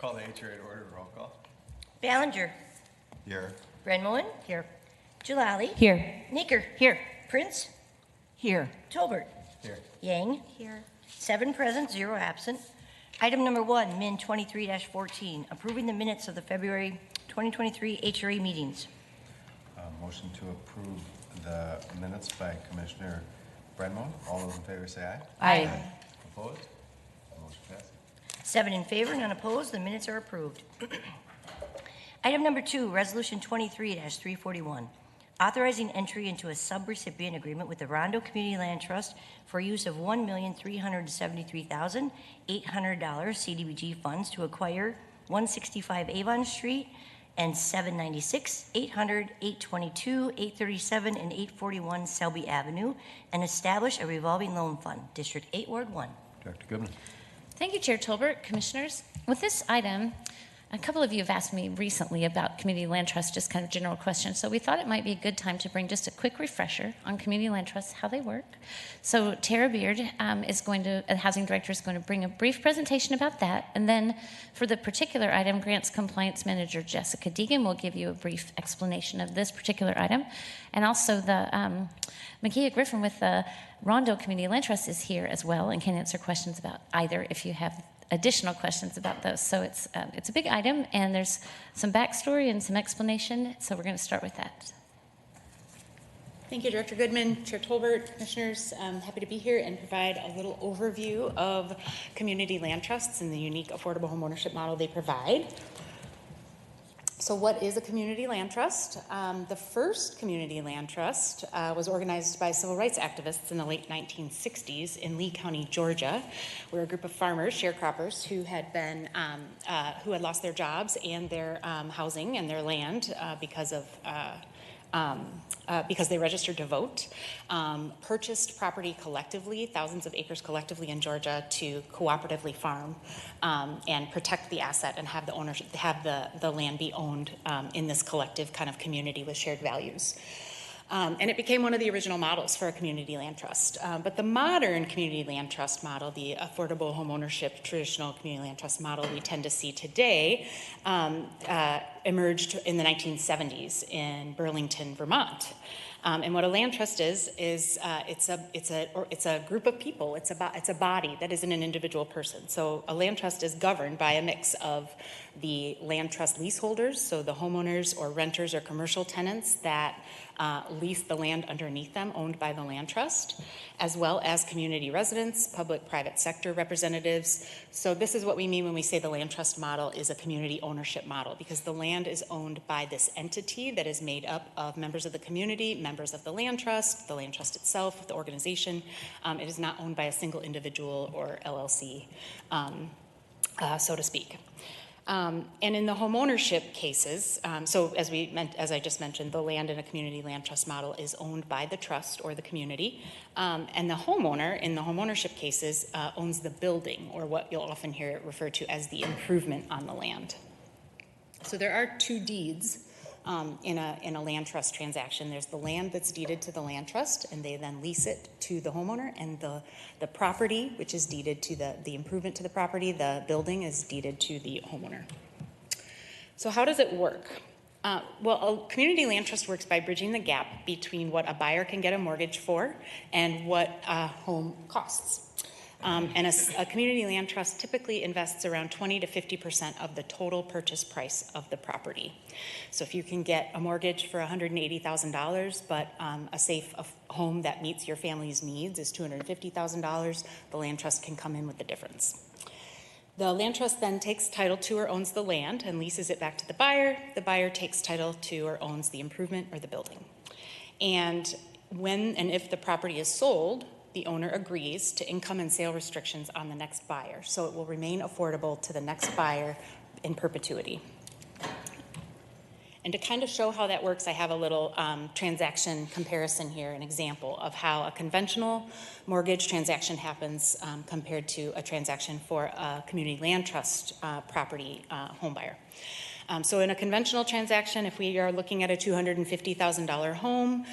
Call the HRA to order. Roll call. Ballinger. Here. Brenmoen. Here. Jalali. Here. Neeker. Here. Prince. Here. Tolbert. Here. Yang. Here. 7 present, 0 absent. Item number 1, Min 23-14, approving the minutes of the February 2023 HRA meetings. Motion to approve the minutes by Commissioner Brenmo. All those in favor say aye. Aye. Opposed? Motion passes. 7 in favor, none opposed. The minutes are approved. Item number 2, Resolution 23-341, authorizing entry into a subrecipient agreement with the Rondo Community Land Trust for use of $1,373,800 CDBG funds to acquire 165 Avon Street and 796, 800, 822, 837, and 841 Selby Avenue, and establish a revolving loan fund, District 8, Ward 1. Dr. Goodman. Thank you, Chair Tolbert, Commissioners. With this item, a couple of you have asked me recently about Community Land Trust, just kind of general questions. So we thought it might be a good time to bring just a quick refresher on Community Land Trusts, how they work. So Tara Beard the Housing Director, is going to bring a brief presentation about that. And then for the particular item, Grants Compliance Manager Jessica Deegan will give you a brief explanation of this particular item. And also the Makia Griffin with the Rondo Community Land Trust is here as well and can answer questions about either if you have additional questions about those. So it's a big item, and there's some backstory and some explanation, so we're going to start with that. Thank you, Director Goodman, Chair Tolbert, Commissioners. I'm happy to be here and provide a little overview of community land trusts and the unique affordable homeownership model they provide. So what is a community land trust? The first community land trust was organized by civil rights activists in the late 1960s in Lee County, Georgia. We're a group of farmers, sharecroppers, who had lost their jobs and their housing and their land because they registered to vote, purchased property collectively, thousands of acres collectively in Georgia, to cooperatively farm and protect the asset and have the ownership, have the land be owned in this collective kind of community with shared values. And it became one of the original models for a community land trust. But the modern community land trust model, the affordable homeownership traditional community land trust model we tend to see today, emerged in the 1970s in Burlington, Vermont. And what a land trust is it's a group of people. It's a body that isn't an individual person. So a land trust is governed by a mix of the land trust leaseholders, so the homeowners or renters or commercial tenants that lease the land underneath them, owned by the land trust, as well as community residents, public-private sector representatives. So this is what we mean when we say the land trust model is a community ownership model, because the land is owned by this entity that is made up of members of the community, members of the land trust itself, the organization. It is not owned by a single individual or LLC, so to speak. And in the homeownership cases, so as I just mentioned, the land in a community land trust model is owned by the trust or the community, and the homeowner in the homeownership cases owns the building, or what you'll often hear it referred to as the improvement on the land. So there are two deeds in a land trust transaction. There's the land that's deeded to the land trust, and they then lease it to the homeowner, and the property, which is deeded to the improvement to the property, the building, is deeded to the homeowner. So how does it work? Well, a community land trust works by bridging the gap between what a buyer can get a mortgage for and what a home costs. And a community land trust typically invests around 20 to 50% of the total purchase price of the property. So if you can get a mortgage for $180,000, but a safe home that meets your family's needs is $250,000, the land trust can come in with the difference. The land trust then takes title to or owns the land and leases it back to the buyer. The buyer takes title to or owns the improvement or the building. And when and if the property is sold, the owner agrees to income and sale restrictions on the next buyer, so it will remain affordable to the next buyer in perpetuity. And to kind of show how that works, I have a little transaction comparison here, an example of how a conventional mortgage transaction happens compared to a transaction for a community land trust property home buyer. So in a conventional transaction, if we are looking at a $250,000 home,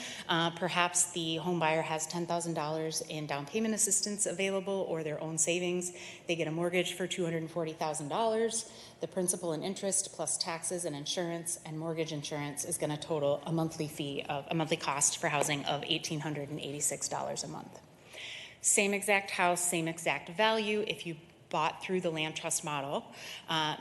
perhaps the home buyer has $10,000 in down payment assistance available or their own savings. They get a mortgage for $240,000. The principal and interest plus taxes and insurance and mortgage insurance is going to total a monthly cost for housing of $1,886 a month. Same exact house, same exact value. If you bought through the land trust model,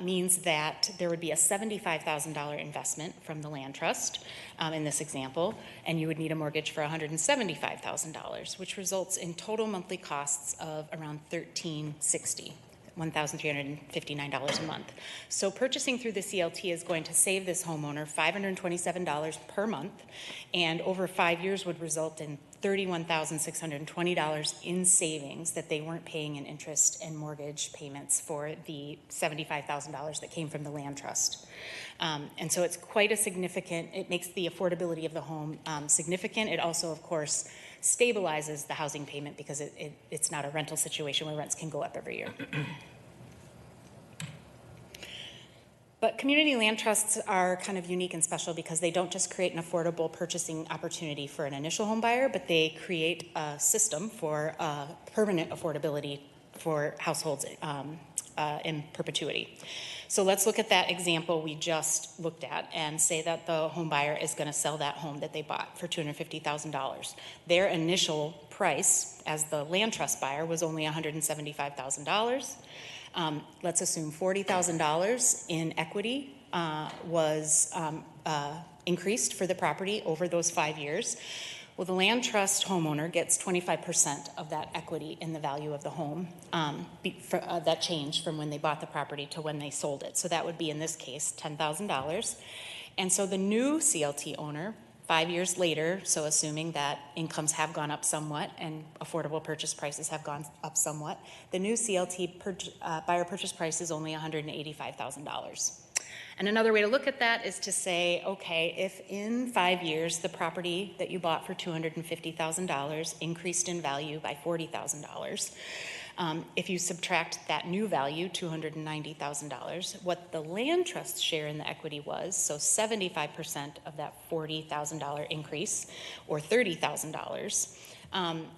means that there would be a $75,000 investment from the land trust in this example, and you would need a mortgage for $175,000, which results in total monthly costs of around $1,360. $1,359 a month. So purchasing through the CLT is going to save this homeowner $527 per month, and over 5 years would result in $31,620 in savings that they weren't paying in interest and mortgage payments for the $75,000 that came from the land trust. And so it's quite a significant, it makes the affordability of the home significant. It also, of course, stabilizes the housing payment because it's not a rental situation where rents can go up every year. But community land trusts are kind of unique and special because they don't just create an affordable purchasing opportunity for an initial home buyer, but they create a system for permanent affordability for households in perpetuity. So let's look at that example we just looked at and say that the home buyer is going to sell that home that they bought for $250,000. Their initial price as the land trust buyer was only $175,000. Let's assume $40,000 in equity was increased for the property over those 5 years. Well, the land trust homeowner gets 25% of that equity in the value of the home, that changed from when they bought the property to when they sold it. So that would be, in this case, $10,000. And so the new CLT owner, 5 years later, so assuming that incomes have gone up somewhat and affordable purchase prices have gone up somewhat, the new CLT buyer purchase price is only $185,000. And another way to look at that is to say, okay, if in 5 years the property that you bought for $250,000 increased in value by $40,000, if you subtract that new value, $290,000, what the land trust share in the equity was, so 75% of that $40,000 increase, or $30,000,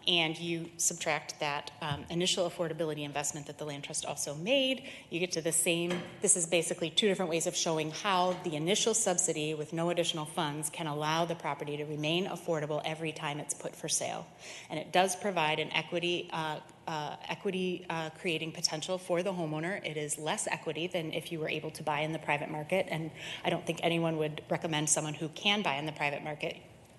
and you subtract that initial affordability investment that the land trust also made, you get to the same. This is basically two different ways of showing how the initial subsidy with no additional funds can allow the property to remain affordable every time it's put for sale. And it does provide an equity creating potential for the homeowner. It is less equity than if you were able to buy in the private market, and I don't think anyone would recommend someone who can buy in the private market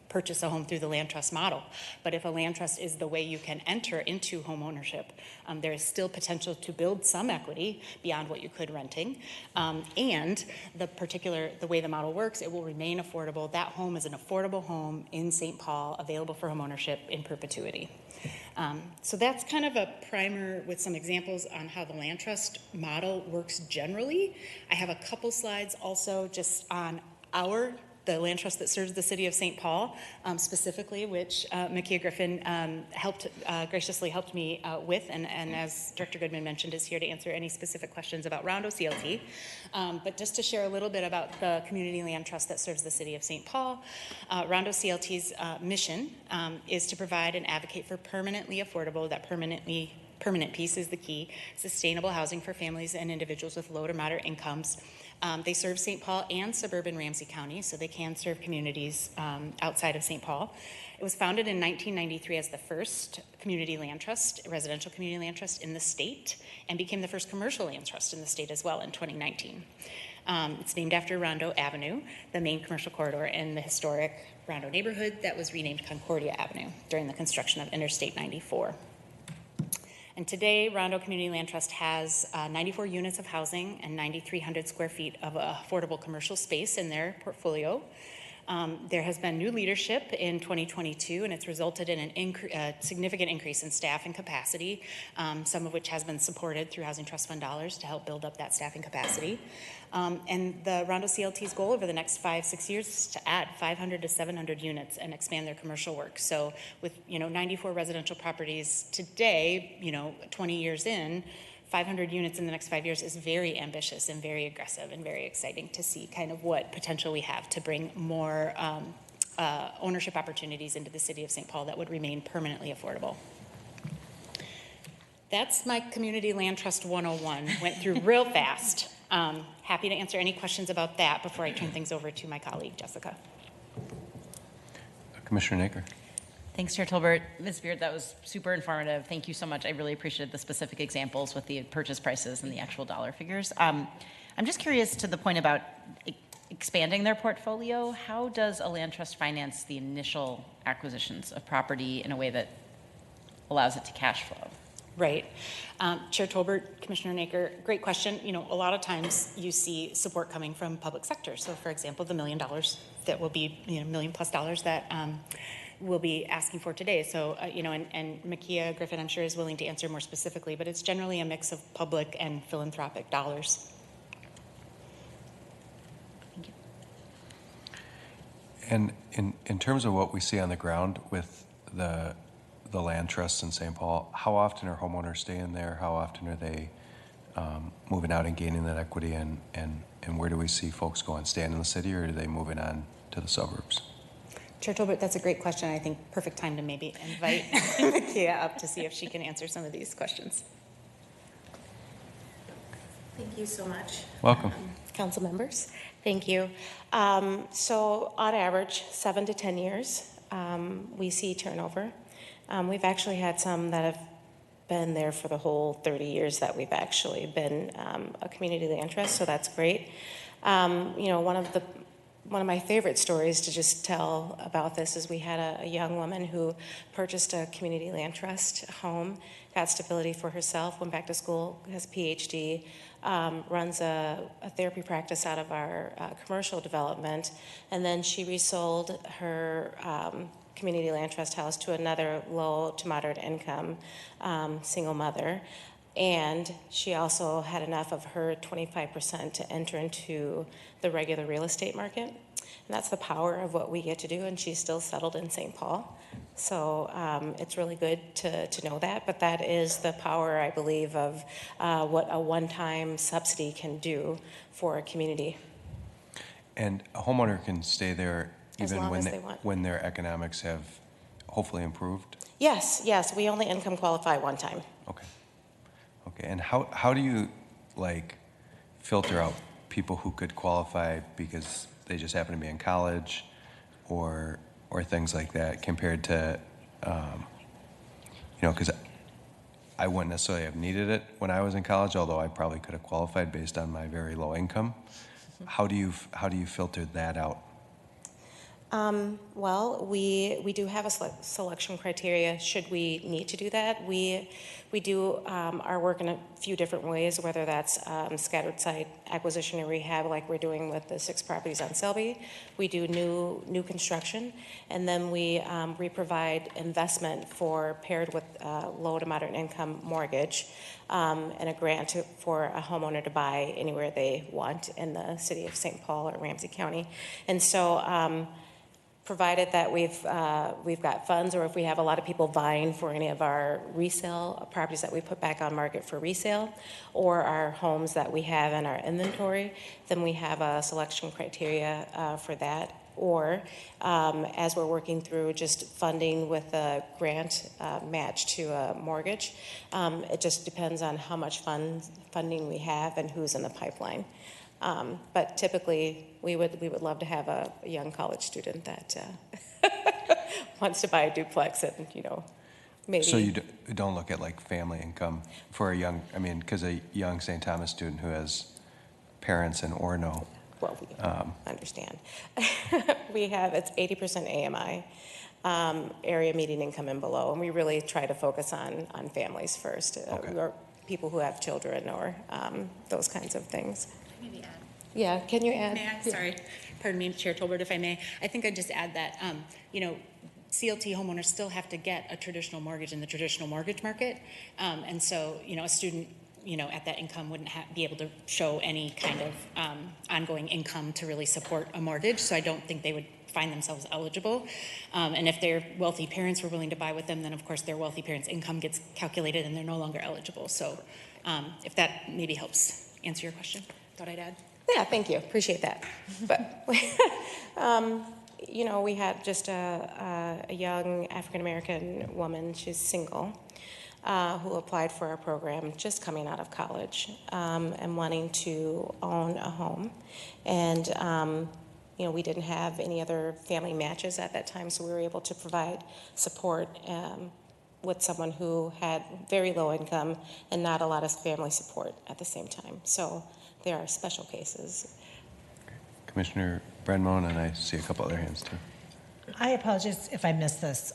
purchase a home through the land trust model. But if a land trust is the way you can enter into home ownership, there is still potential to build some equity beyond what you could renting. And the way the model works, it will remain affordable. That home is an affordable home in St. Paul, available for home ownership in perpetuity. So that's kind of a primer with some examples on how the land trust model works generally. I have a couple slides also just on the land trust that serves the city of St. Paul, specifically, which Makia Griffin graciously helped me with, and as Director Goodman mentioned, is here to answer any specific questions about Rondo CLT. But just to share a little bit about the community land trust that serves the city of St. Paul, Rondo CLT's mission is to provide and advocate for permanently affordable, permanent piece is the key, sustainable housing for families and individuals with low to moderate incomes. They serve St. Paul and suburban Ramsey County, so they can serve communities outside of St. Paul. It was founded in 1993 as the first community land trust, residential community land trust in the state, and became the first commercial land trust in the state as well in 2019. It's named after Rondo Avenue, the main commercial corridor in the historic Rondo neighborhood that was renamed Concordia Avenue during the construction of Interstate 94. And today, Rondo Community Land Trust has 94 units of housing and 9,300 square feet of affordable commercial space in their portfolio. There has been new leadership in 2022, and it's resulted in a significant increase in staff and capacity, some of which has been supported through Housing Trust Fund dollars to help build up that staffing capacity. And the Rondo CLT's goal over the next 5-6 years is to add 500 to 700 units and expand their commercial work. So with 94 residential properties today, 20 years in, 500 units in the next 5 years is very ambitious and very aggressive and very exciting to see kind of what potential we have to bring more ownership opportunities into the city of St. Paul that would remain permanently affordable. That's my Community Land Trust 101. Went through real fast. Happy to answer any questions about that before I turn things over to my colleague, Jessica. Commissioner Naker. Thanks, Chair Tolbert. Ms. Beard, that was super informative. Thank you so much. I really appreciated the specific examples with the purchase prices and the actual dollar figures. I'm just curious to the point about expanding their portfolio. How does a land trust finance the initial acquisitions of property in a way that allows it to cash flow? Right. Chair Tolbert, Commissioner Naker, great question. You know, a lot of times you see support coming from public sector. So for example, the $1 million that will be, $1 million+ that we'll be asking for today. So, and Makia Griffin, I'm sure, is willing to answer more specifically, but it's generally a mix of public and philanthropic dollars. Thank you. And in terms of what we see on the ground with the land trusts in St. Paul, how often are homeowners staying there? How often are they moving out and gaining that equity? And where do we see folks going? Staying in the city, or are they moving on to the suburbs? Chair Tolbert, that's a great question. I think perfect time to maybe invite Makia up to see if she can answer some of these questions. Thank you so much. Welcome. Council members, thank you. So on average, 7 to 10 years, we see turnover. We've actually had some that have been there for the whole 30 years that we've actually been a community land trust, so that's great. One of my favorite stories to just tell about this is we had a young woman who purchased a community land trust home, got stability for herself, went back to school, has a PhD, runs a therapy practice out of our commercial development, and then she resold her community land trust house to another low to moderate income single mother. And she also had enough of her 25% to enter into the regular real estate market. And that's the power of what we get to do, and she's still settled in St. Paul. So it's really good to know that, but that is the power, I believe, of what a one-time subsidy can do for a community. And a homeowner can stay there As even long as they want. when their economics have hopefully improved? Yes, we only income qualify one time. Okay. And how do you filter out people who could qualify because they just happen to be in college or things like that, compared to because I wouldn't necessarily have needed it when I was in college, although I probably could have qualified based on my very low income. How do you filter that out? Well, we do have a selection criteria should we need to do that. We do our work in a few different ways, whether that's scattered site acquisition and rehab like we're doing with the 6 properties on Selby. We do new construction, and then we provide investment paired with low to moderate income mortgage and a grant for a homeowner to buy anywhere they want in the city of St. Paul or Ramsey County. And so provided that we've got funds, or if we have a lot of people vying for any of our resale properties that we put back on market for resale, or our homes that we have in our inventory, then we have a selection criteria for that. Or as we're working through just funding with a grant match to a mortgage, it just depends on how much funding we have and who's in the pipeline. But typically, we would love to have a young college student that wants to buy a duplex and, maybe. So you don't look at family income for a young, because a young St. Thomas student who has parents in Orono. Well, we understand. It's 80% AMI, area median income and below, and we really try to focus on families first, Okay. or people who have children or those kinds of things. Maybe add. Yeah, can you add? May I? Sorry. Pardon me, Chair Tolbert, if I may. I think I'd just add that, CLT homeowners still have to get a traditional mortgage in the traditional mortgage market. And so, a student, at that income wouldn't be able to show any kind of ongoing income to really support a mortgage. So I don't think they would find themselves eligible. And if their wealthy parents were willing to buy with them, then of course their wealthy parents' income gets calculated and they're no longer eligible. So If that maybe helps answer your question, thought I'd add. Yeah, thank you. Appreciate that. But, you know, we had just a young African-American woman, she's single, who applied for our program just coming out of college and wanting to own a home. And, you know, we didn't have any other family matches at that time, so we were able to provide support with someone who had very low income and not a lot of family support at the same time. So there are special cases. Commissioner Brenmon, and I see a couple other hands too. I apologize if I missed this.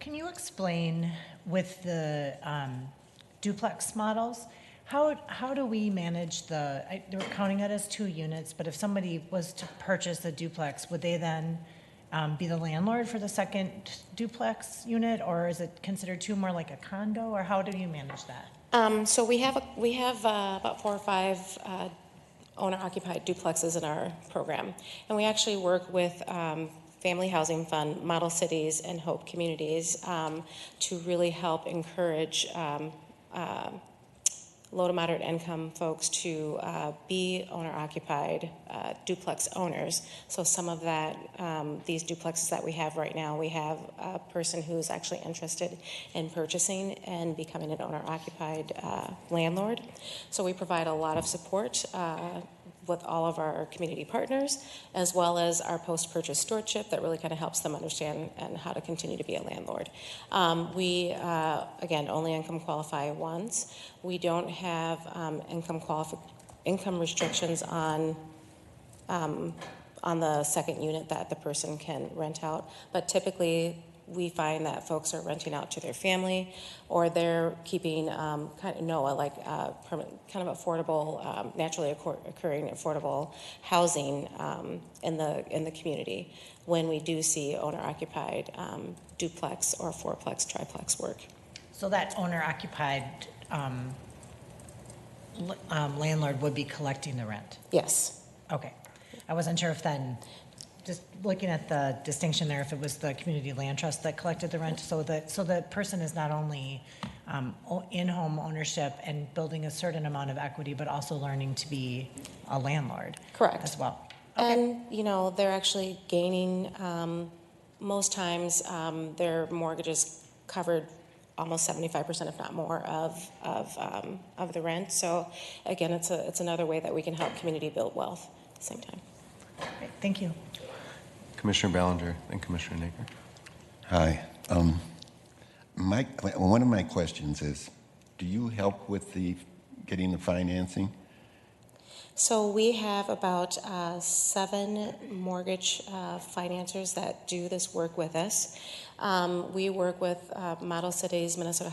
Can you explain with the duplex models, how do we manage they were counting it as 2 units, but if somebody was to purchase a duplex, would they then be the landlord for the second duplex unit, or is it considered 2 more like a condo, or how do you manage that? So we have about 4 or 5 owner-occupied duplexes in our program, and we actually work with Family Housing Fund, Model Cities, and Hope Communities to really help encourage low to moderate income folks to be owner-occupied duplex owners. So some of that, these duplexes that we have right now, we have a person who's actually interested in purchasing and becoming an owner-occupied landlord. So we provide a lot of support with all of our community partners, as well as our post-purchase stewardship that really kind of helps them understand and how to continue to be a landlord. We, again, only income qualify once. We don't have income restrictions on the second unit that the person can rent out, but typically we find that folks are renting out to their family, or they're keeping kind of affordable, naturally occurring affordable housing in the community when we do see owner-occupied duplex or fourplex, triplex work. So that owner-occupied landlord would be collecting the rent? Yes. Okay. I wasn't sure if then, just looking at the distinction there, if it was the community land trust that collected the rent, so the person is not only in-home ownership and building a certain amount of equity, but also learning to be a landlord. Correct. As well. And, you know, they're actually gaining, most times, their mortgage is covered almost 75%, if not more, of the rent. So, again, it's another way that we can help community build wealth at the same time. Okay, thank you. Commissioner Ballinger and Commissioner Naker. Hi. One of my questions is, do you help with getting the financing? So we have about 7 mortgage financiers that do this work with us. We work with Model Cities, Minnesota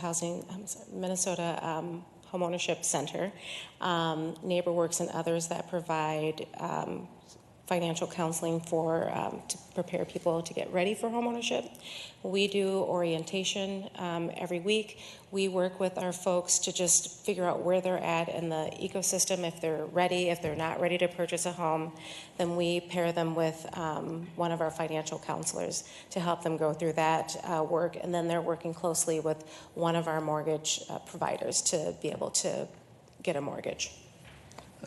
Homeownership Center, NeighborWorks, and others that provide financial counseling to prepare people to get ready for homeownership. We do orientation every week. We work with our folks to just figure out where they're at in the ecosystem, if they're ready, if they're not ready to purchase a home. Then we pair them with one of our financial counselors to help them go through that work. And then they're working closely with one of our mortgage providers to be able to get a mortgage.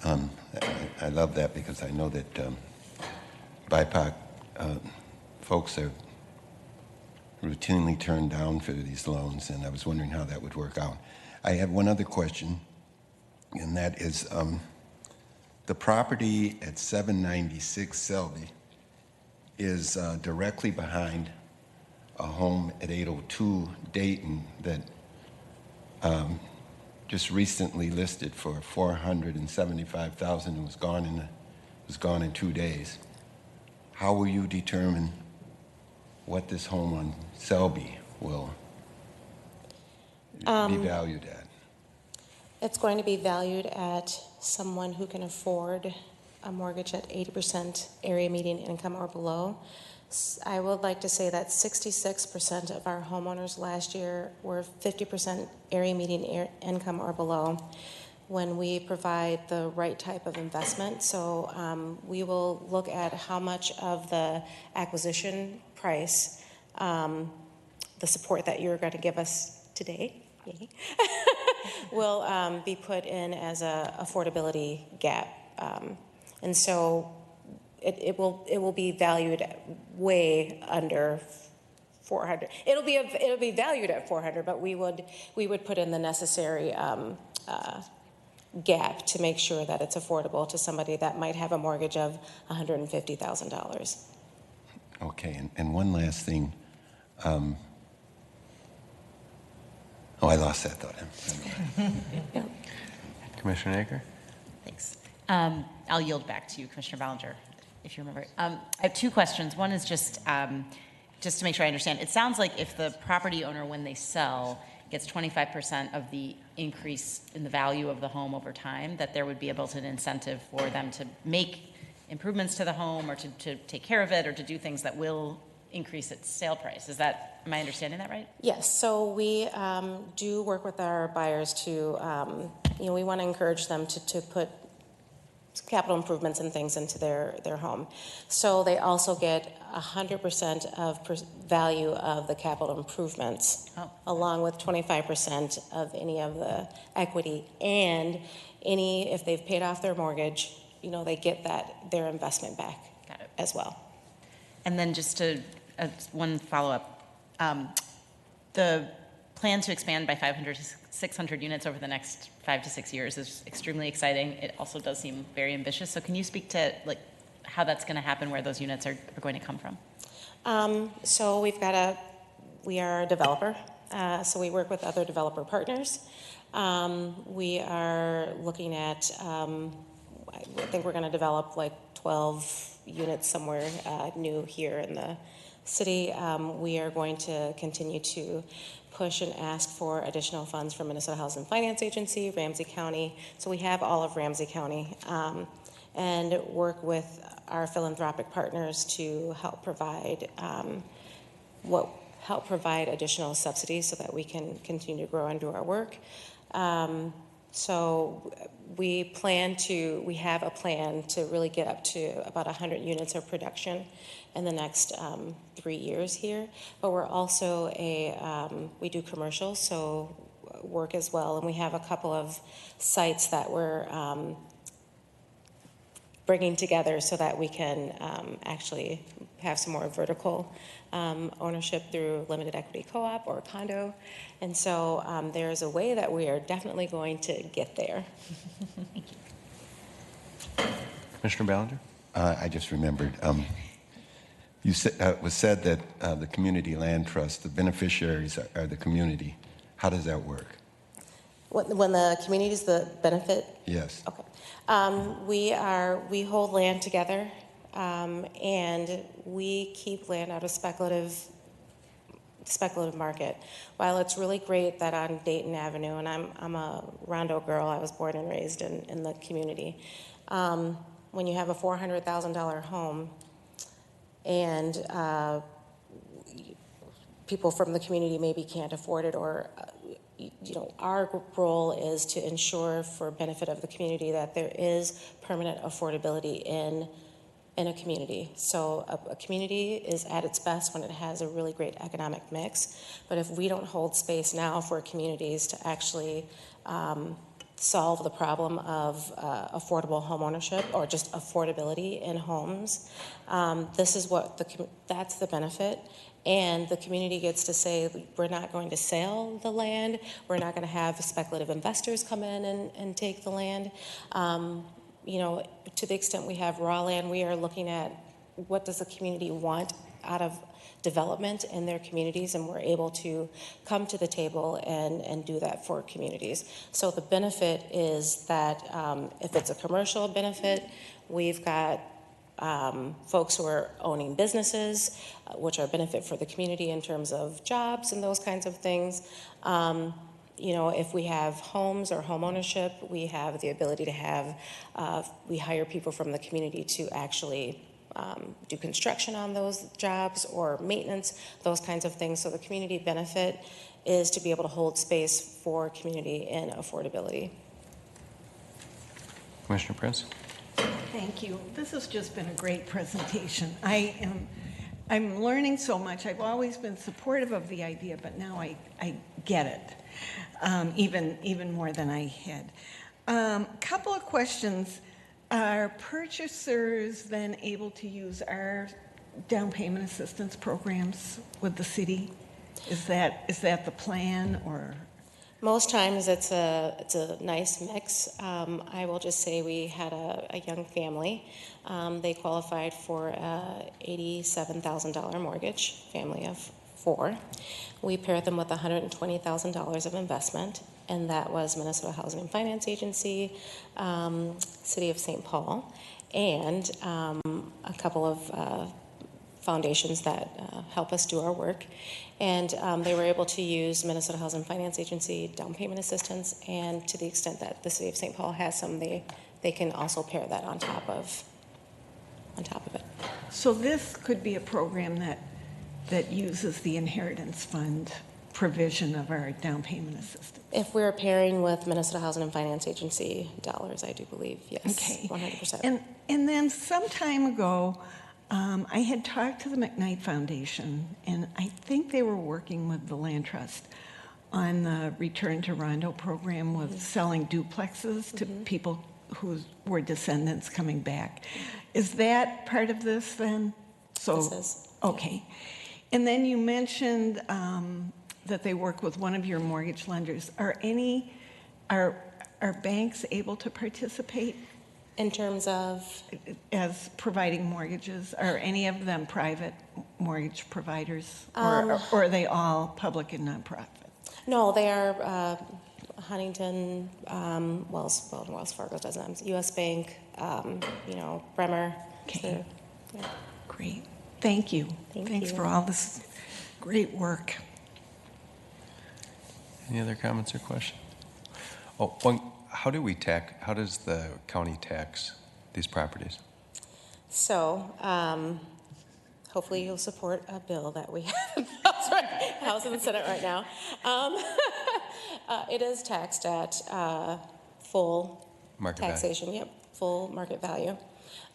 I love that because I know that BIPOC folks are routinely turned down for these loans, and I was wondering how that would work out. I have one other question, and that is the property at 796 Selby is directly behind a home at 802 Dayton that just recently listed for $475,000 and was gone in 2 days. How will you determine what this home on Selby will be valued at? It's going to be valued at someone who can afford a mortgage at 80% area median income or below. I would like to say that 66% of our homeowners last year were 50% area median income or below when we provide the right type of investment. So we will look at how much of the acquisition price, the support that you're going to give us today, will be put in as a affordability gap. And so it will be valued way under 400. It'll be valued at 400, but we would put in the necessary gap to make sure that it's affordable to somebody that might have a mortgage of $150,000. Okay, and one last thing. I lost that thought. Commissioner Aker? Thanks. I'll yield back to you, Commissioner Ballinger, if you remember. I have two questions. One is just to make sure I understand. It sounds like if the property owner, when they sell, gets 25% of the increase in the value of the home over time, that there would be a built-in incentive for them to make improvements to the home or to take care of it or to do things that will increase its sale price. Am I understanding that right? Yes, so we do work with our buyers to, we want to encourage them to put capital improvements and things into their home. So they also get 100% of value of the capital improvements, along with 25% of any of the equity, and if they've paid off their mortgage, they get their investment back. Got it. As well. And then just one follow-up. The plan to expand by 500 to 600 units over the next 5 to 6 years is extremely exciting. It also does seem very ambitious. So can you speak to how that's going to happen, where those units are going to come from? So we are a developer. So we work with other developer partners. We are looking at, I think we're going to develop 12 units somewhere new here in the city. We are going to continue to push and ask for additional funds from Minnesota Housing and Finance Agency, Ramsey County. So we have all of Ramsey County, and work with our philanthropic partners to help provide additional subsidies so that we can continue to grow and do our work. So we have a plan to really get up to about 100 units of production in the next 3 years here. But we're also we do commercial, so work as well. And we have a couple of sites that we're bringing together so that we can actually have some more vertical ownership through limited equity co-op or condo. And so there's a way that we are definitely going to get there. Thank you. Commissioner Ballinger? I just remembered. It was said that the Community Land Trust, the beneficiaries are the community. How does that work? When the community is the benefit? Yes. Okay. We hold land together, and we keep land out of speculative market. While it's really great that on Dayton Avenue, and I'm a Rondo girl, I was born and raised in the community. When you have a $400,000 home, and people from the community maybe can't afford it, or our role is to ensure, for benefit of the community, that there is permanent affordability in a community. So a community is at its best when it has a really great economic mix. But if we don't hold space now for communities to actually solve the problem of affordable home ownership or just affordability in homes, this is that's the benefit. And the community gets to say, we're not going to sell the land. We're not going to have speculative investors come in and take the land. To the extent we have raw land, we are looking at what does the community want out of development in their communities, and we're able to come to the table and do that for communities. So the benefit is that if it's a commercial benefit, we've got folks who are owning businesses, which are a benefit for the community in terms of jobs and those kinds of things. If we have homes or home ownership, we have the ability to have, we hire people from the community to actually do construction on those jobs or maintenance, those kinds of things. So the community benefit is to be able to hold space for community and affordability. Commissioner Prince? Thank you. This has just been a great presentation. I'm learning so much. I've always been supportive of the idea, but now I get it, even more than I had. Couple of questions. Are purchasers then able to use our down payment assistance programs with the city? Is that the plan, or? Most times it's a nice mix. I will just say we had a young family. They qualified for a $87,000 mortgage, family of 4. We paired them with $120,000 of investment, and that was Minnesota Housing and Finance Agency, City of St. Paul, and a couple of foundations that help us do our work. And they were able to use Minnesota Housing and Finance Agency down payment assistance, and to the extent that the City of St. Paul has some, they can also pair that on top of it. So this could be a program that uses the inheritance fund provision of our down payment assistance. If we're pairing with Minnesota Housing and Finance Agency dollars, I do believe, yes, Okay. 100%. And then some time ago, I had talked to the McKnight Foundation, and I think they were working with the Land Trust on the Return to Rondo program with selling duplexes to people who were descendants coming back. Is that part of this then? So, This is. Okay. And then you mentioned that they work with one of your mortgage lenders. Are banks able to participate? In terms of? As providing mortgages? Are any of them private mortgage providers? Or are they all public and nonprofit? No, they are Huntington, Wells Fargo doesn't, U.S. Bank, Bremer. Okay. So, yeah. Great. Thank you. Thanks you. for all this great work. Any other comments or questions? Oh, how does the county tax these properties? So, hopefully you'll support a bill that we have House and the Senate right now. It is taxed at full Market value. taxation. Yep, full market value.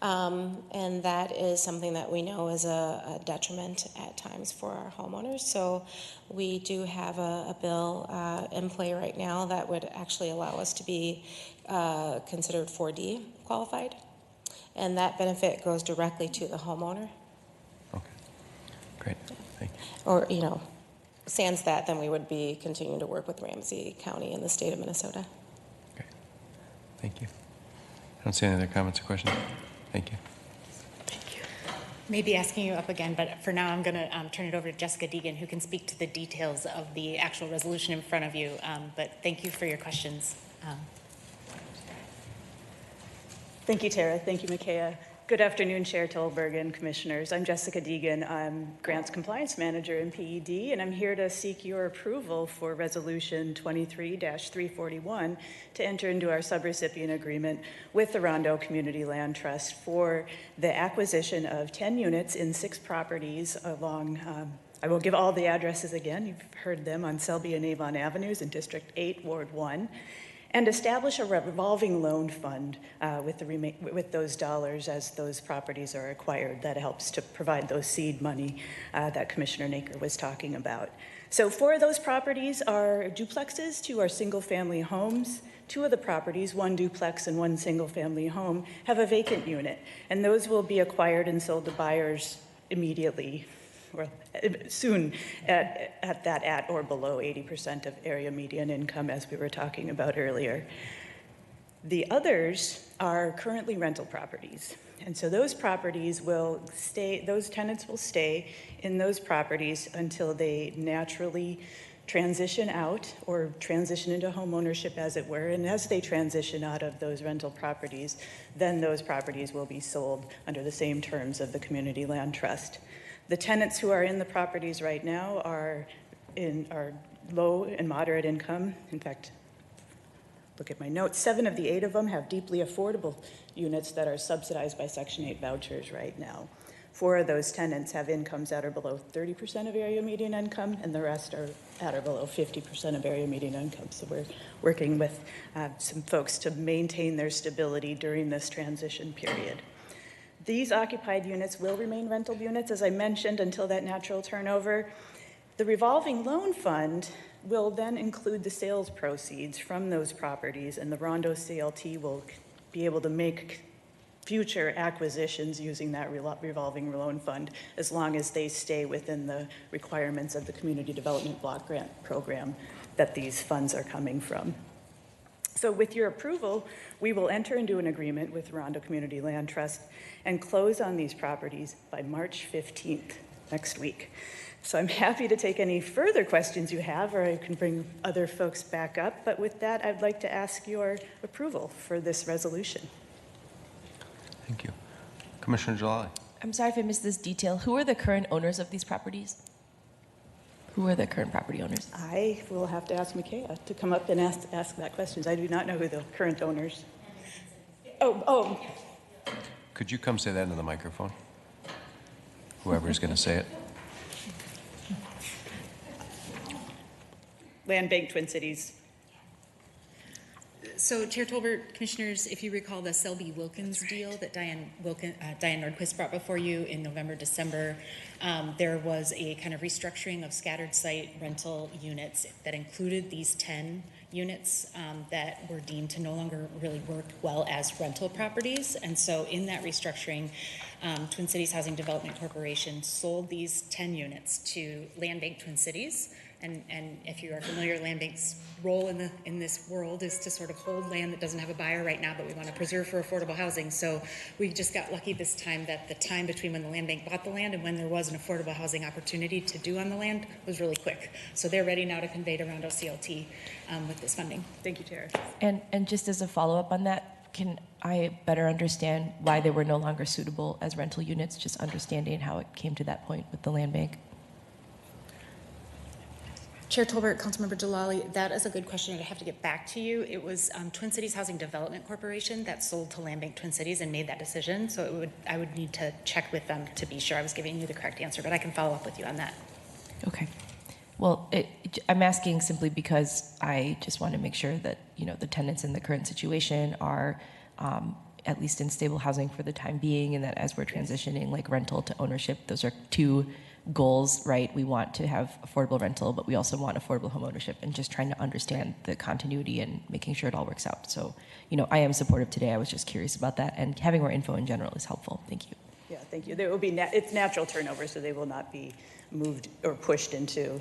And that is something that we know is a detriment at times for our homeowners. So we do have a bill in play right now that would actually allow us to be considered 4D qualified. And that benefit goes directly to the homeowner. Okay, great, thank you. Or, sans that, then we would be continuing to work with Ramsey County in the state of Minnesota. Okay, thank you. I don't see any other comments or questions. Thank you. Maybe asking you up again, but for now I'm going to turn it over to Jessica Deegan, who can speak to the details of the actual resolution in front of you. But thank you for your questions. Thank you, Tara. Thank you, Micaiah. Good afternoon, Chair Tolberg and Commissioners. I'm Jessica Deegan. I'm Grants Compliance Manager in PED, and I'm here to seek your approval for Resolution 23-341 to enter into our subrecipient agreement with the Rondo Community Land Trust for the acquisition of 10 units in 6 properties along, I will give all the addresses again. You've heard them on Selby and Avon Avenues in District 8, Ward 1. And establish a revolving loan fund with those dollars as those properties are acquired. That helps to provide those seed money that Commissioner Naker was talking about. So 4 of those properties are duplexes, 2 are single-family homes. 2 of the properties, 1 duplex and 1 single-family home, have a vacant unit, and those will be acquired and sold to buyers immediately or soon at or below 80% of area median income, as we were talking about earlier. The others are currently rental properties. And so those properties will stay, those tenants will stay in those properties until they naturally transition out or transition into home ownership, as it were. And as they transition out of those rental properties, then those properties will be sold under the same terms of the Community Land Trust. The tenants who are in the properties right now are low and moderate income. In fact, look at my notes, 7 of the 8 of them have deeply affordable units that are subsidized by Section 8 vouchers right now. 4 of those tenants have incomes that are below 30% of area median income, and the rest are at or below 50% of area median income. So we're working with some folks to maintain their stability during this transition period. These occupied units will remain rental units, as I mentioned, until that natural turnover. The revolving loan fund will then include the sales proceeds from those properties, and the Rondo CLT will be able to make future acquisitions using that revolving loan fund, as long as they stay within the requirements of the Community Development Block Grant Program that these funds are coming from. So with your approval, we will enter into an agreement with Rondo Community Land Trust and close on these properties by March 15th, next week. So I'm happy to take any further questions you have, or I can bring other folks back up. But with that, I'd like to ask your approval for this resolution. Thank you. Commissioner Jalali. I'm sorry if I missed this detail. Who are the current owners of these properties? Who are the current property owners? I will have to ask Micaiah to come up and ask that question. I do not know who the current owners. Oh. Could you come say that into the microphone? Whoever's going to say it. Land Bank Twin Cities. So, Chair Tolbert, Commissioners, if you recall the Selby Wilkins deal that Diane Nordquist brought before you in November, December, there was a kind of restructuring of scattered site rental units that included these 10 units that were deemed to no longer really work well as rental properties. And so in that restructuring, Twin Cities Housing Development Corporation sold these 10 units to Land Bank Twin Cities. And if you are familiar, Land Bank's role in this world is to sort of hold land that doesn't have a buyer right now, but we want to preserve for affordable housing. So we just got lucky this time that the time between when the Land Bank bought the land and when there was an affordable housing opportunity to do on the land was really quick. So they're ready now to convey to Rondo CLT with this funding. Thank you, Tara. And just as a follow-up on that, can I better understand why they were no longer suitable as rental units, just understanding how it came to that point with the land bank? Chair Tolbert, Councilmember Jalali, that is a good question. I'd have to get back to you. It was Twin Cities Housing Development Corporation that sold to Land Bank Twin Cities and made that decision. So I would need to check with them to be sure I was giving you the correct answer, but I can follow up with you on that. Okay. Well, I'm asking simply because I just want to make sure that, the tenants in the current situation are at least in stable housing for the time being, and that as we're transitioning like rental to ownership, those are two goals, right? We want to have affordable rental, but we also want affordable home ownership, and just trying to understand the continuity and making sure it all works out. So, I am supportive today. I was just curious about that, and having more info in general is helpful. Thank you. Yeah, thank you. There will be it's natural turnover, so they will not be moved or pushed into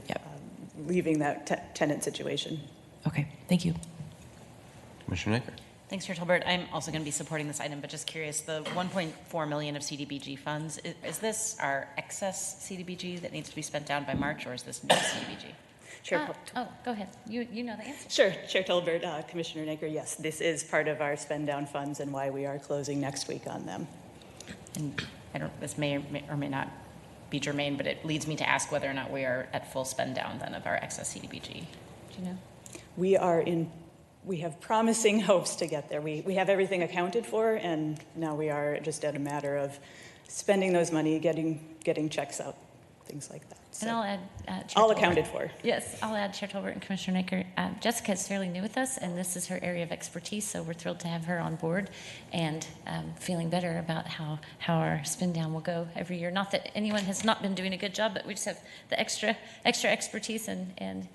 leaving that tenant situation. Okay, thank you. Commissioner Naker. Thanks, Chair Tolbert. I'm also going to be supporting this item, but just curious, the $1.4 million of CDBG funds, is this our excess CDBG that needs to be spent down by March, or is this new CDBG? Chair Go ahead. You know the answer. Sure, Chair Tolbert, Commissioner Naker, yes, this is part of our spend down funds and why we are closing next week on them. And this may or may not be germane, but it leads me to ask whether or not we are at full spend down then of our excess CDBG. Do you know? We have promising hopes to get there. We have everything accounted for, and now we are just at a matter of spending those money, getting checks out, things like that. So, And I'll add, Chair all Tolbert. accounted for. Yes, I'll add Chair Tolbert and Commissioner Naker. Jessica is fairly new with us, and this is her area of expertise, so we're thrilled to have her on board and feeling better about how our spin down will go every year. Not that anyone has not been doing a good job, but we just have the extra expertise and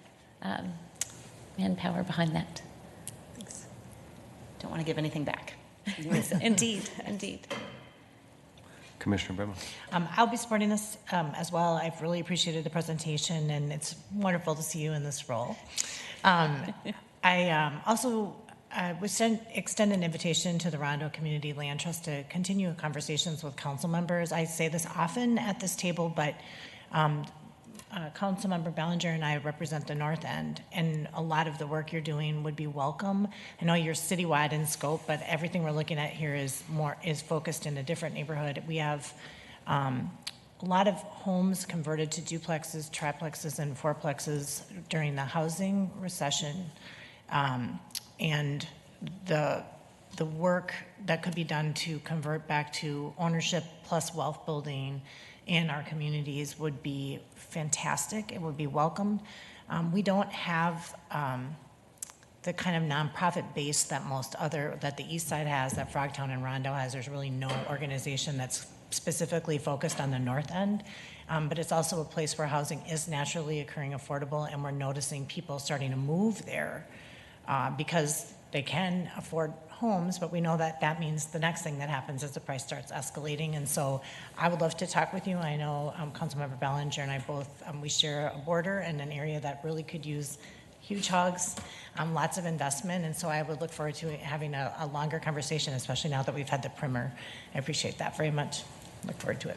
manpower behind that. Thanks. Don't want to give anything back. Indeed. Commissioner Brimmer. I'll be supporting this as well. I've really appreciated the presentation, and it's wonderful to see you in this role. I also would extend an invitation to the Rondo Community Land Trust to continue conversations with council members. I say this often at this table, but Councilmember Bellinger and I represent the North End, and a lot of the work you're doing would be welcome. I know you're citywide in scope, but everything we're looking at here is focused in a different neighborhood. We have a lot of homes converted to duplexes, triplexes, and fourplexes during the housing recession, and the work that could be done to convert back to ownership plus wealth building in our communities would be fantastic. It would be welcomed. We don't have the kind of nonprofit base that the East Side has, that Frogtown and Rondo has. There's really no organization that's specifically focused on the north end, but it's also a place where housing is naturally occurring affordable, and we're noticing people starting to move there because they can afford homes, but we know that that means the next thing that happens is the price starts escalating. And so I would love to talk with you. I know Councilmember Bellinger and I both, we share a border and an area that really could use huge hugs, lots of investment. And so I would look forward to having a longer conversation, especially now that we've had the primer. I appreciate that very much. Look forward to it.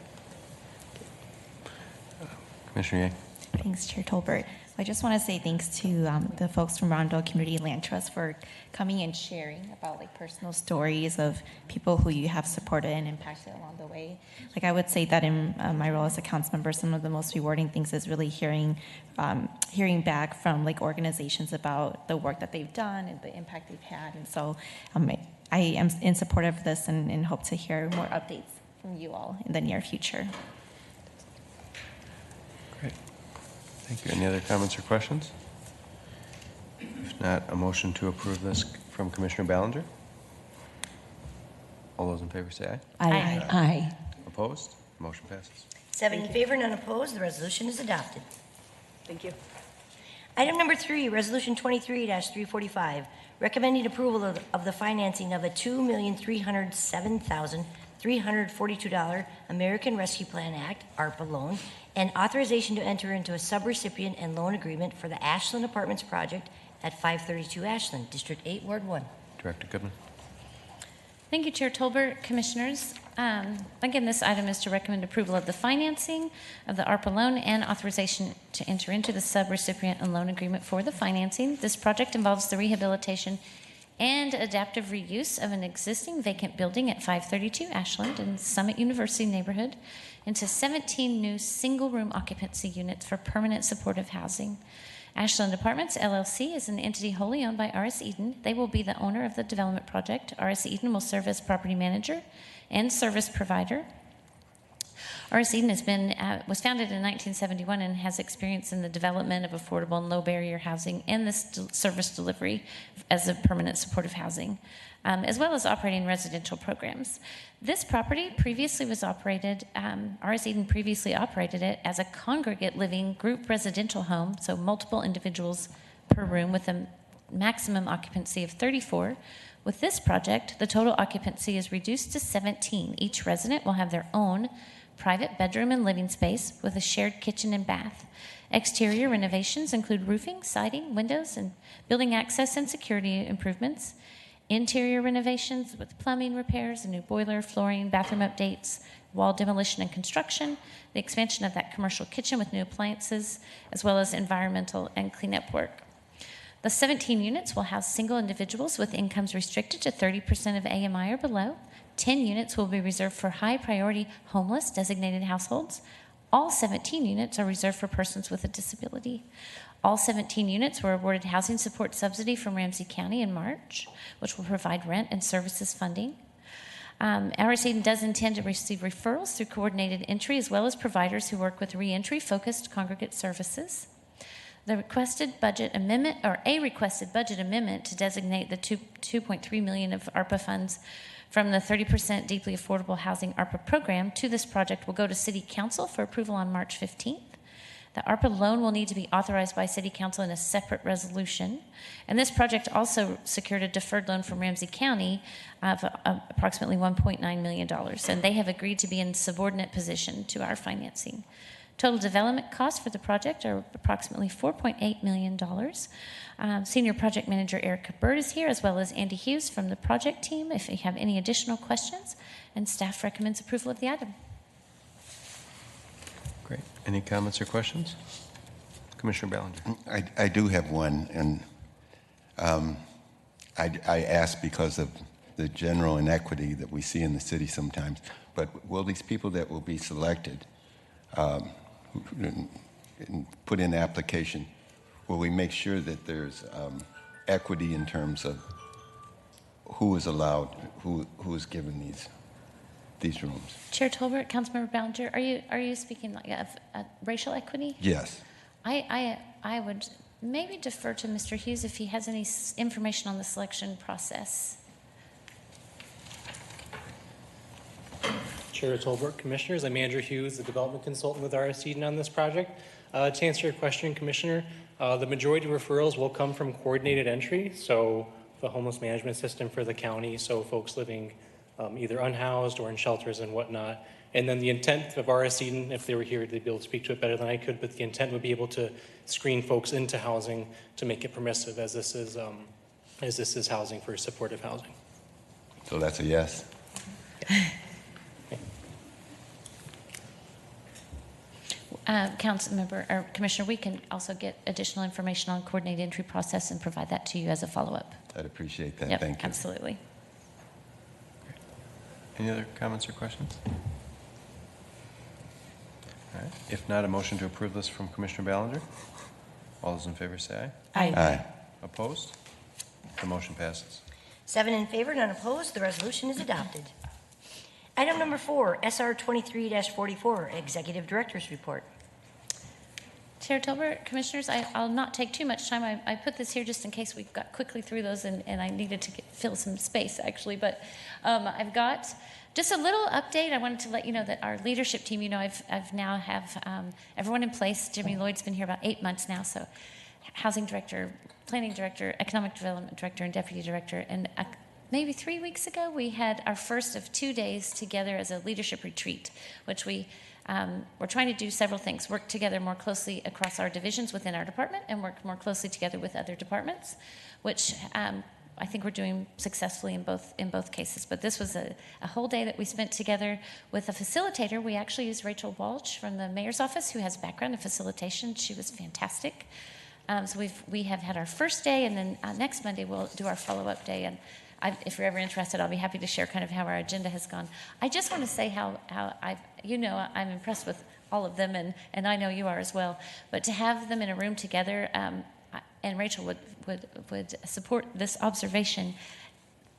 Commissioner Yang. Thanks, Chair Tolbert. I just want to say thanks to the folks from Rondo Community Land Trust for coming and sharing about like personal stories of people who you have supported and impacted along the way. Like I would say that in my role as a council member, some of the most rewarding things is really hearing back from like organizations about the work that they've done and the impact they've had. And so I am in support of this and hope to hear more updates from you all in the near future. Great. Thank you. Any other comments or questions? If not, a motion to approve this from Commissioner Ballinger. All those in favor say aye. Aye. Aye. Opposed? Motion passes. 7 in favor, none opposed. The resolution is adopted. Thank you. Item number 3, Resolution 23-345, recommending approval of the financing of a $2,307,342 American Rescue Plan Act, ARPA loan, and authorization to enter into a subrecipient and loan agreement for the Ashland Apartments project at 532 Ashland, District 8, Ward 1. Director Goodman. Thank you, Chair Tolbert, Commissioners. Again, this item is to recommend approval of the financing of the ARPA loan and authorization to enter into the subrecipient and loan agreement for the financing. This project involves the rehabilitation and adaptive reuse of an existing vacant building at 532 Ashland in Summit University neighborhood into 17 new single-room occupancy units for permanent supportive housing. Ashland Apartments, LLC, is an entity wholly owned by R.S. Eden. They will be the owner of the development project. R.S. Eden will serve as property manager and service provider. R.S. Eden was founded in 1971 and has experience in the development of affordable and low-barrier housing and the service delivery as a permanent supportive housing, as well as operating residential programs. This property previously was operated, R.S. Eden previously operated it as a congregate living group residential home, so multiple individuals per room with a maximum occupancy of 34. With this project, the total occupancy is reduced to 17. Each resident will have their own private bedroom and living space with a shared kitchen and bath. Exterior renovations include roofing, siding, windows, and building access and security improvements. Interior renovations with plumbing repairs, a new boiler, flooring, bathroom updates, wall demolition and construction, the expansion of that commercial kitchen with new appliances, as well as environmental and cleanup work. The 17 units will house single individuals with incomes restricted to 30% of AMI or below. 10 units will be reserved for high-priority homeless designated households. All 17 units are reserved for persons with a disability. All 17 units were awarded housing support subsidy from Ramsey County in March, which will provide rent and services funding. R.S. Eden does intend to receive referrals through coordinated entry, as well as providers who work with reentry-focused congregate services. The requested budget amendment, or a requested budget amendment to designate the $2.3 million of ARPA funds from the 30% deeply affordable housing ARPA program to this project will go to City Council for approval on March 15th. The ARPA loan will need to be authorized by City Council in a separate resolution. And this project also secured a deferred loan from Ramsey County of approximately $1.9 million. And they have agreed to be in subordinate position to our financing. Total development costs for the project are approximately $4.8 million. Senior Project Manager Erica Bird is here, as well as Andy Hughes from the project team, if you have any additional questions. And staff recommends approval of the item. Great. Any comments or questions? Commissioner Ballinger. I do have one, and I ask because of the general inequity that we see in the city sometimes, but will these people that will be selected put in application, will we make sure that there's equity in terms of who is allowed, who is given these rooms? Chair Tolbert, Councilmember Ballinger, are you speaking like of racial equity? Yes. I would maybe defer to Mr. Hughes if he has any information on the selection process. Chair Tolbert, Commissioners. I'm Andrew Hughes, the development consultant with RS Eden on this project. To answer your question, Commissioner, the majority of referrals will come from coordinated entry, so the homeless management system for the county, so folks living either unhoused or in shelters and whatnot. And then the intent of RS Eden, if they were here, they'd be able to speak to it better than I could, but the intent would be able to screen folks into housing to make it permissive, as this is housing for supportive housing. So that's a yes. Council member or Commissioner, we can also get additional information on coordinated entry process and provide that to you as a follow-up. I'd appreciate that. Yep, Thank you. absolutely. Any other comments or questions? All right. If not, a motion to approve this from Commissioner Ballinger. All those in favor say aye. Aye. Aye. Opposed? The motion passes. 7 in favor, none opposed. The resolution is adopted. Item number 4, SR 23-44, Executive Director's Report. Chair Tolbert, Commissioners, I'll not take too much time. I put this here just in case we got quickly through those and I needed to fill some space, actually. But I've got just a little update. I wanted to let you know that our leadership team, you know, I've now have everyone in place. Jimmy Lloyd's been here about 8 months now, so Housing Director, Planning Director, Economic Development Director, and Deputy Director. And maybe 3 weeks ago, we had our first of 2 days together as a leadership retreat, which we're trying to do several things: work together more closely across our divisions within our department and work more closely together with other departments, which I think we're doing successfully in both cases. But this was a whole day that we spent together with a facilitator. We actually used Rachel Walsh from the mayor's office, who has a background in facilitation. She was fantastic. So we have had our first day, and then next Monday we'll do our follow-up day. And if you're ever interested, I'll be happy to share kind of how our agenda has gone. I just want to say how I'm impressed with all of them, and I know you are as well. But to have them in a room together, and Rachel would support this observation,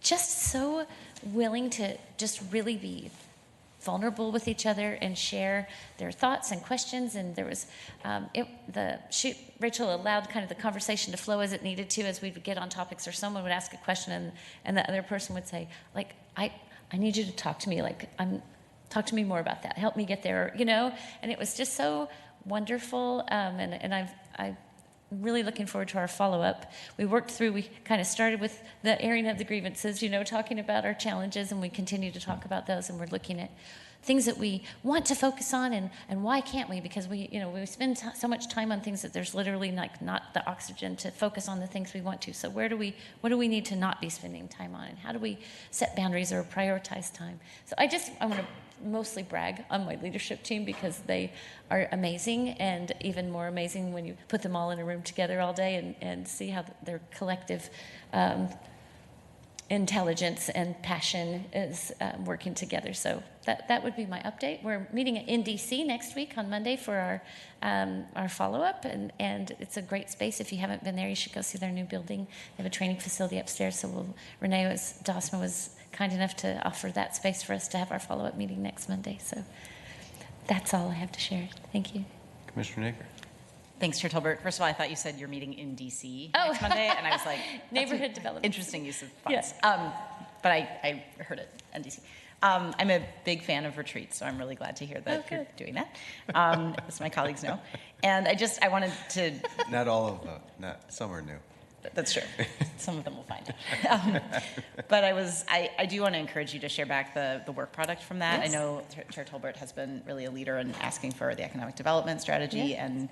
just so willing to just really be vulnerable with each other and share their thoughts and questions. And there was Rachel allowed kind of the conversation to flow as it needed to, as we would get on topics, or someone would ask a question and the other person would say, like, I need you to talk to me, like, talk to me more about that, help me get there, you know. And it was just so wonderful. And I'm really looking forward to our follow-up. We kind of started with the airing of the grievances, you know, talking about our challenges, and we continue to talk about those, and we're looking at things that we want to focus on, and why can't we? Because we spend so much time on things that there's literally like not the oxygen to focus on the things we want to. So what do we need to not be spending time on, and how do we set boundaries or prioritize time? So I want to mostly brag on my leadership team, because they are amazing, and even more amazing when you put them all in a room together all day and see how their collective intelligence and passion is working together. So that would be my update. We're meeting in DC next week on Monday for our follow-up, and it's a great space. If you haven't been there, you should go see their new building. They have a training facility upstairs, so Renee Dossman was kind enough to offer that space for us to have our follow-up meeting next Monday. So that's all I have to share. Thank you. Commissioner Naker. Thanks, Chair Tolbert. First of all, I thought you said you're meeting in DC next Monday, and I was like, neighborhood development. Interesting use of funds. Yes. But I heard it, NDC. I'm a big fan of retreats, so I'm really glad to hear that you're doing that, as my colleagues know. And I wanted to... Not all of them, some are new. That's true. Some of them will find it. But I do want to encourage you to share back the work product from that. Yes. I know Chair Tolbert has been really a leader in asking for the economic development strategy, and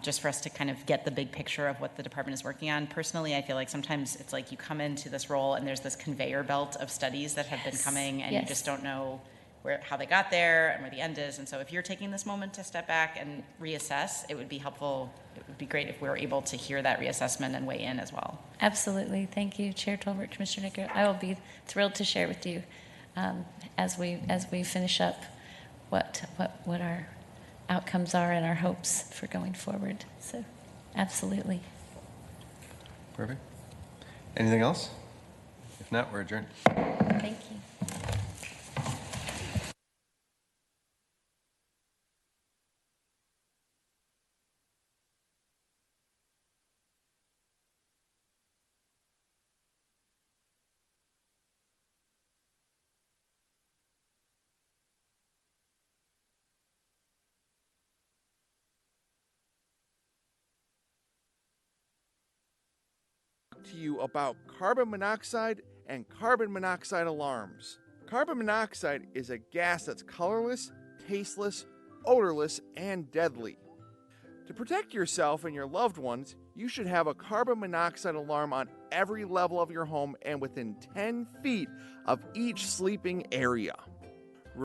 just for us to kind of get the big picture of what the department is working on. Personally, I feel like sometimes it's like you come into this role and there's this conveyor belt of studies that have been coming, and you just don't know how they got there and where the end is. And so if you're taking this moment to step back and reassess, it would be helpful. It would be great if we were able to hear that reassessment and weigh in as well. Absolutely. Thank you, Chair Tolbert, Commissioner Nicker. I will be thrilled to share with you as we finish up what our outcomes are and our hopes for going forward. So absolutely. Perfect. Anything else? If not, we're adjourned. Thank you. to you about carbon monoxide and carbon monoxide alarms. Carbon monoxide is a gas that's colorless, tasteless, odorless, and deadly. To protect yourself and your loved ones, you should have a carbon monoxide alarm on every level of your home and within 10 feet of each sleeping area.